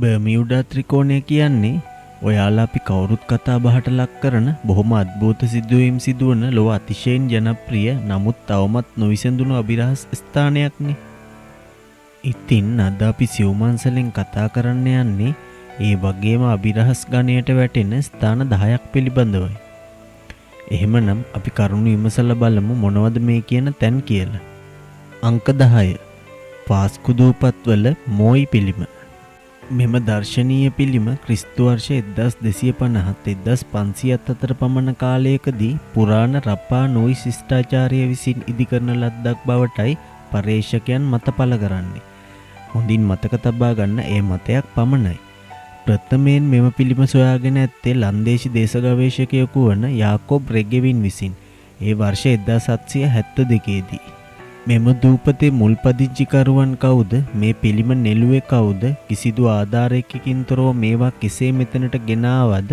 බර්මියුඩා ත්‍රිකෝණය කියන්නේ ඔයාලා අපි කවුරුත් කතා බහට ලක් කරන බොහොම අద్භූත සිදුවීම් සිදුවන ලොව අතිශයින් ජනප්‍රිය නමුත් තවමත් නොවිසඳුණු අභිරහස් ස්ථානයක්නේ. ඉතින් අද අපි සිව්මන්සලෙන් කතා කරන්න යන්නේ ඒ වගේම අභිරහස් ගණයට වැටෙන ස්ථාන 10ක් පිළිබඳවයි. එහෙමනම් අපි කරුණු විමසලා බලමු මොනවද මේ කියන තැන් කියලා. අංක 10. පාස්කු දූපත්වල මෝයි පිළිම. මෙම දර්ශනීය පිළිම ක්‍රිස්තු වර්ෂ 1250 1500 අතර පමණ කාලයකදී පුරාණ රපා නෝයි ශිෂ්ටාචාරය විසින් ඉදිකරන ලද්දක් බවටයි පර්යේෂකයන් මත පළ කරන්නේ. හොඳින් මතක තබා ගන්න ඒ මතයක් පමණයි. ප්‍රථමයෙන් මෙම පිළිම සොයාගෙන ඇත්තේ ලන්දේසි දේශ ගවේෂකයෙකු වන යාකෝබ් රෙගෙවින් විසින් ඒ වර්ෂ 1772 දී. මෙම දූපතේ මුල් පදිංචිකරුවන් කවුද, මේ පිළිම නෙළුවේ කවුද, කිසිදු ආධාරයකින් තොරව මේවා කෙසේ මෙතනට ගෙනාවද,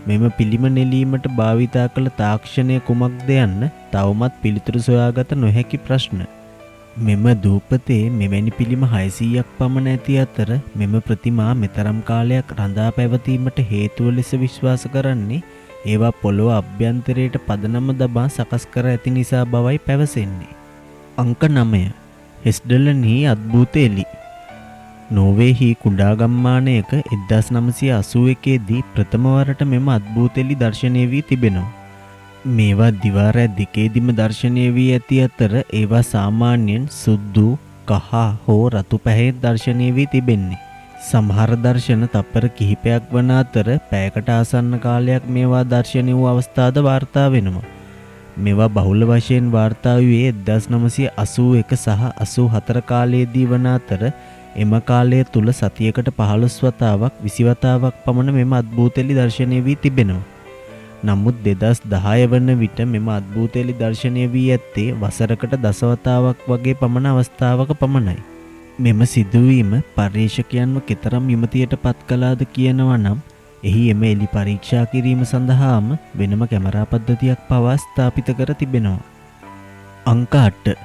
මෙම පිළිම නෙලීමට භාවිතා කළ තාක්ෂණය කුමක්ද යන්න තවමත් පිළිතුරු සොයාගත නොහැකි ප්‍රශ්න. මෙම දූපතේ මෙවැනි පිළිම 600ක් පමණ ඇති අතර මෙම ප්‍රතිමා මෙතරම් කාලයක් රඳා පැවතීමට හේතුව ලෙස විශ්වාස කරන්නේ ඒවා පොළොව අභ්‍යන්තරයට පදනම දබා සකස් කර ඇති නිසා බවයි පැවසෙන්නේ. අංක 9. හෙස්ඩලන්හි අද්භූත එලි. නෝර්වේහි කුඩා ගම්මානයක 1981 දී ප්‍රථම වරට මෙම අද්භූත එලි දර්ශනය වී තිබෙනවා. මේවා දිවා රැ දෙකේදීම දර්ශනය වී ඇති අතර ඒවා සාමාන්‍යයෙන් සුදු, කහ හෝ රතු පැහැයෙන් දර්ශනය වී තිබෙන්නේ. සමහර දර්ශන තප්පර කිහිපයක් වන අතර පැයකට ආසන්න කාලයක් මේවා දර්ශනය වූ අවස්ථාද වාර්තා වෙනවා. මේවා බහුල වශයෙන් වාර්තා වූයේ 1981 සහ 84 කාලයේදී වන අතර එම කාලය තුල සතියකට 15 වතාවක් 20 වතාවක් පමණ මෙම අද්භූත එලි දර්ශනය වී තිබෙනවා. නමුත් 2010 වන විට මෙම අද්භූත එලි දර්ශනය වී ඇත්තේ වසරකට 10 වතාවක් වගේ පමණ අවස්ථාවක පමණයි. මෙම සිදුවීම පර්යේෂකයන්ව කෙතරම් විමතියට පත් කළාද කියනවා නම් එහි එම එලි පරීක්ෂා කිරීම සඳහාම වෙනම කැමරා පද්ධතියක් පවා ස්ථාපිත කර තිබෙනවා. අංක 8.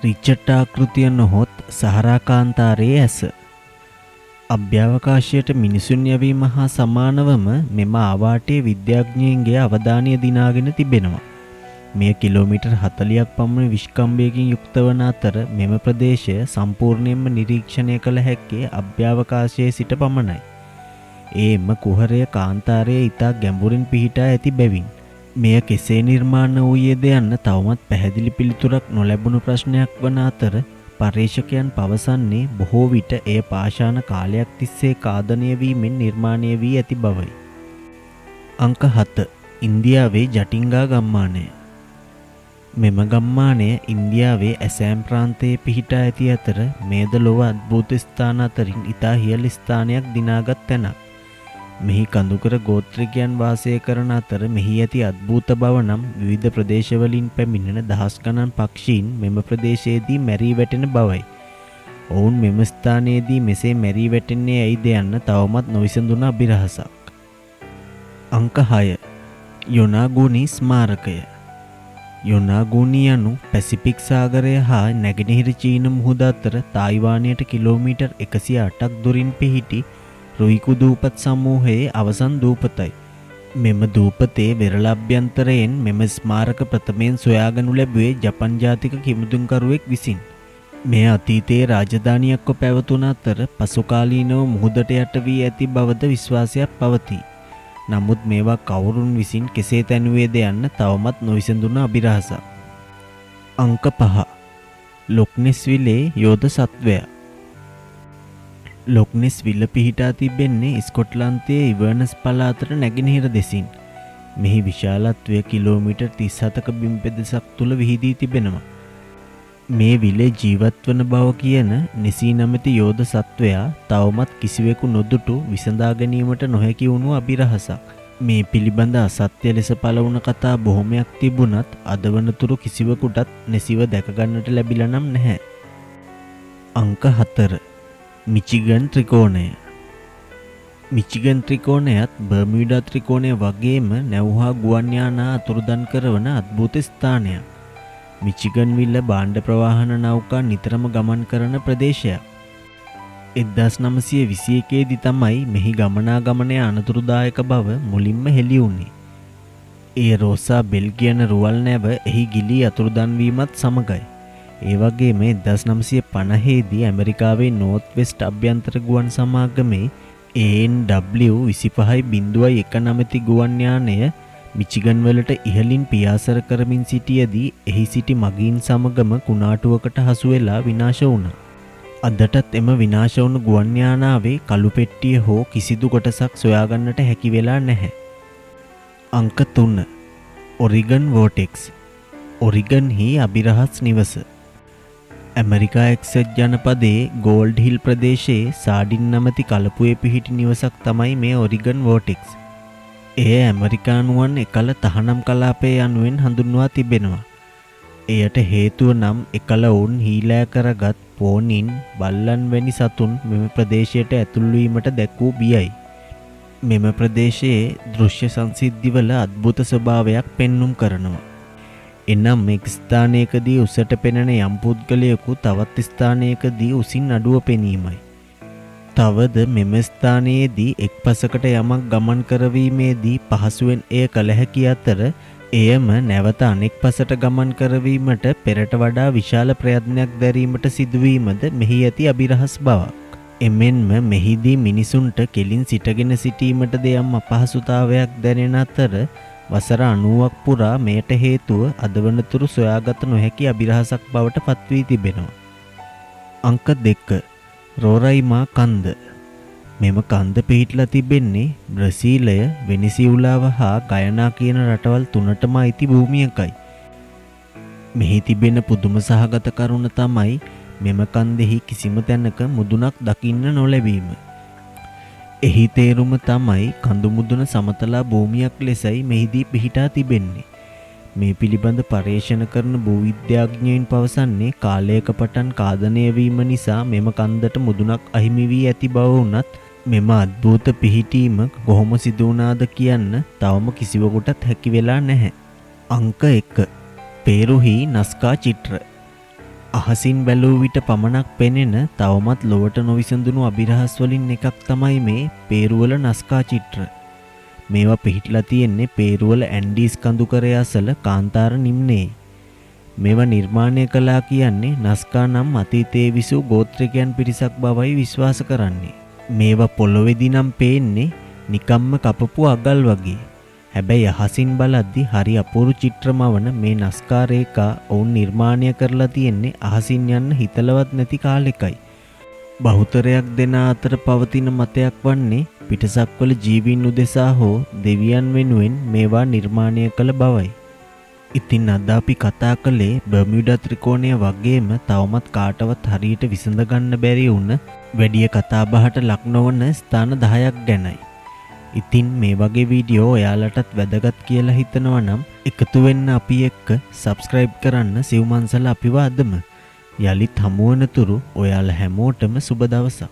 රිචඩ් ආකෘතිය නොහොත් සහරා කාන්තාරයේ ඇස. අභ්‍යවකාශයට මිනිසුන් යැවීම හා සමානවම මෙම ආවාටයේ විද්‍යාඥයින්ගේ අවධානය දිනාගෙන තිබෙනවා. මෙය කිලෝමීටර් 40ක් පමණ විශ්කම්භයකින් යුක්ත වන අතර මෙම ප්‍රදේශය සම්පූර්ණයෙන්ම නිරීක්ෂණය කළ හැක්කේ අභ්‍යවකාශයේ සිට පමණයි. එම කුහරය කාන්තාරයේ ඉතා ගැඹුරින් පිහිටා ඇති බැවින් මෙය කෙසේ නිර්මාණය වූයේද යන්න තවමත් පැහැදිලි පිළිතුරක් නොලැබුණු ප්‍රශ්නයක් වන අතර පර්යේෂකයන් පවසන්නේ බොහෝ විට එය පාෂාණ කාලයක් තිස්සේ කාදනය වීමෙන් නිර්මාණය වී ඇති බවයි. අංක 7. ඉන්දියාවේ ජටිංගා ගම්මානය. මෙම ගම්මානය ඉන්දියාවේ ඇසෑම් ප්‍රාන්තයේ පිහිටා ඇති අතර මේද ලොව අද්භූත ස්ථාන අතරින් ඉතා ඉහළ ස්ථානයක් දිනාගත් තැනක්. මෙහි කඳුකර ගෝත්‍රිකයන් වාසය කරන අතර මෙහි ඇති අද්භූත බව නම් විවිධ ප්‍රදේශවලින් පැමිණෙන දහස් ගණන් පක්ෂීන් මෙම ප්‍රදේශයේදී මැරී වැටෙන බවයි. ඔවුන් මෙම ස්ථානයේදී මෙසේ මැරී වැටෙන්නේ ඇයිද යන්න තවමත් නොවිසඳුන අභිරහසක්. අංක 6. යොනාගුනි ස්මාරකය. යොනාගුනි යනු පැසිෆික් සාගරය හා නැගෙනහිර චීන මුහුද අතර තායිවානයට කිලෝමීටර් 108ක් දුරින් පිහිටි රුයිකු දූපත් සමූහයේ අවසන් දූපතයි. මෙම දූපතේ වෙරළ අභ්‍යන්තරයෙන් මෙම ස්මාරක ප්‍රථමයෙන් සොයාගනු ලැබුවේ ජපන් ජාතික කිමුදුන්කරුවෙක් විසින්. මෙය අතීතයේ රාජධානියක්ව පැවතුන අතර පසුකාලීනව මුහුදට යට වී ඇති බවද විශ්වාසයක් පවතී. නමුත් මේවා කවුරුන් විසින් කෙසේ තැනුවේද යන්න තවමත් නොවිසඳුන අභිරහසක්. අංක 5. ලොක්නෙස් විලේ යෝධ සත්වයා. ලොක්නෙස් විල පිහිටා තිබෙන්නේ ස්කොට්ලන්තයේ ඉවර්නස් පළාතට නැගෙනහිර දෙසින්. මෙහි විශාලත්වය කිලෝමීටර් 37ක බිම් පෙදෙසක් තුල විහිදී තිබෙනවා. මේ විලේ ජීවත් වන බව කියන නෙසී නැමැති යෝධ සත්වයා තවමත් කිසිවෙකු නොදුටු විසඳා ගැනීමට නොහැකි වුණු අභිරහසක්. මේ පිළිබඳ අසත්‍ය ලෙස පළ වුණ කතා බොහොමයක් තිබුණත් අද වනතුරු කිසිවෙකුටත් නෙසිව දැක ගන්නට ලැබිලා නම් නැහැ. අංක 4. මිචිගන් ත්‍රිකෝණය. මිචිගන් ත්‍රිකෝණයත් බර්මියුඩා ත්‍රිකෝණය වගේම නැව් හා ගුවන් යාන අතුරුදන් කරවන අද්භූත ස්ථානයක්. මිචිගන් විල්ල භාණ්ඩ ප්‍රවාහන නෞකා නිතරම ගමන් කරන ප්‍රදේශයක්. 1921 දී තමයි මෙහි ගමනාගමනය අනතුරුදායක බව මුලින්ම හෙළි වුණේ. ඒ රෝසා බෙල් කියන රුවල් නැව එහි ගිලී අතුරුදන් වීමත් සමගයි. ඒ වගේම 1950 දී ඇමරිකාවේ නෝර්ත් වෙස්ට් අභ්‍යන්තර ගුවන් සමාගමේ ANW 25.1 නමැති ගුවන් යානය මිචිගන් වලට ඉහළින් පියාසර කරමින් සිටියදී එහි සිටි මගීන් සමගම කුණාටුවකට හසු වෙලා විනාශ වුණා. අදටත් එම විනාශ වුණු ගුවන් යානාවේ කළු පෙට්ටිය හෝ කිසිදු කොටසක් සොයාගන්නට හැකි වෙලා නැහැ. අංක 3 ඔරිගන් වෝටෙක්ස්. ඔරිගන්හි අභිරහස් නිවස. ඇමරිකා එක්සත් ජනපදයේ ගෝල්ඩ් හිල් ප්‍රදේශයේ සාඩින් නමැති කලපුවේ පිහිටි නිවසක් තමයි මේ ඔරිගන් වෝටෙක්ස්. එය ඇමරිකානුවන් එකල තහනම් කලාපය යනුවෙන් හඳුන්වා තිබෙනවා. එයට හේතුව නම් එකල ඔවුන් හීලෑ කරගත් පෝනින් බල්ලන් වැනි සතුන් මෙම ප්‍රදේශයට ඇතුල් වීමට දැක්වූ බියයි. මෙම ප්‍රදේශයේ දෘශ්‍ය සංසිද්ධිවල අద్భుත ස්වභාවයක් පෙන්눔 කරනවා. එනම් එක් ස්ථානයකදී උසට පෙනෙන යම් පුද්ගලයෙකු තවත් ස්ථානයකදී උසින් අඩුව පෙනීමයි. තවද මෙම ස්ථානයේදී එක් පසකට යමක් ගමන් කරවීමේදී පහසුවෙන් එය කළ හැකි අතර එයම නැවත අනෙක් පසට ගමන් කරවීමට පෙරට වඩා විශාල ප්‍රයත්නයක් දැරීමට සිදුවීමද මෙහි ඇති අභිරහස් බවක්. එමෙන්ම මෙහිදී මිනිසුන්ට කෙලින් සිටගෙන සිටීමට දෙයම් අපහසුතාවයක් දැනෙන අතර වසර 90ක් පුරා මෙයට හේතුව අදවනතුරු සොයාගත නොහැකි අභිරහසක් බවට පත්වී තිබෙනවා. අංක 2 රෝරයිමා කන්ද. මෙම කන්ද පිහිටලා තිබෙන්නේ බ්‍රසීලය, වෙනිසියුලාව හා ගයනා කියන රටවල් තුනටම අයිති භූමියකයි. මෙහි තිබෙන පුදුම සහගත කරුණ තමයි මෙම කන්දෙහි කිසිම තැනක මුදුනක් දකින්න නොලැබීම. එහි තේරුම තමයි කඳු මුදුන සමතලා භූමියක් ලෙසයි මෙහිදී පිහිටා තිබෙන්නේ. මේ පිළිබඳ පර්යේෂණ කරන භූවිද්‍යාඥයින් පවසන්නේ කාලයක පටන් කාදනය වීම නිසා මෙම කන්දට මුදුනක් අහිමි වී ඇති බව වුණත් මෙම අද්භූත පිහිටීම කොහොම සිදු වුණාද කියන්න තවම කිසිවකුටත් හැකි වෙලා නැහැ. අංක 1 පේරුහි නස්කා චිත්‍ර. අහසින් බැලූ විට පමණක් පෙනෙන තවමත් ලොවට නොවිසඳුණු අභිරහස් වලින් එකක් තමයි මේ පේරුවල නස්කා චිත්‍ර. මේවා පිහිටලා තියෙන්නේ පේරුවල ඇන්ඩීස් කඳුකරය අසල කාන්තාර නිම්නයේ. මේවා නිර්මාණය කළා කියන්නේ නස්කා නම් අතීතයේ විසූ ගෝත්‍රිකයන් පිරිසක් බවයි විශ්වාස කරන්නේ. මේවා පොළොවේදී නම් පේන්නේ නිකම්ම කපපු අගල් වගේ. හැබැයි අහසින් බලද්දි හරි අපූර්ව චිත්‍රමවන මේ නස්කා රේඛා ඔවුන් නිර්මාණය කරලා තියෙන්නේ අහසින් යන්න හිතලවත් නැති කාලෙකයි. බහුතරයක් දෙනා අතර පවතින මතයක් වන්නේ පිටසක්වල ජීවීන් උදෙසා හෝ දෙවියන් වෙනුවෙන් මේවා නිර්මාණය කළ බවයි. ඉතින් අද අපි කතා කළේ බර්මියුඩා ත්‍රිකෝණය වගේම තවමත් කාටවත් හරියට විසඳ ගන්න බැරි වුණ වැඩි කතාබහට ලක් නොවන ස්ථාන 10ක් ගැනයි. ඉතින් මේ වගේ වීඩියෝ ඔයාලටත් වැදගත් කියලා හිතනවා නම් එකතු වෙන්න අපි එක්ක සබ්ස්ක්‍රයිබ් කරන්න සිව්මන්සල අපිව අදම. යලිත් හමුවනතුරු ඔයාලා හැමෝටම සුබ දවසක්.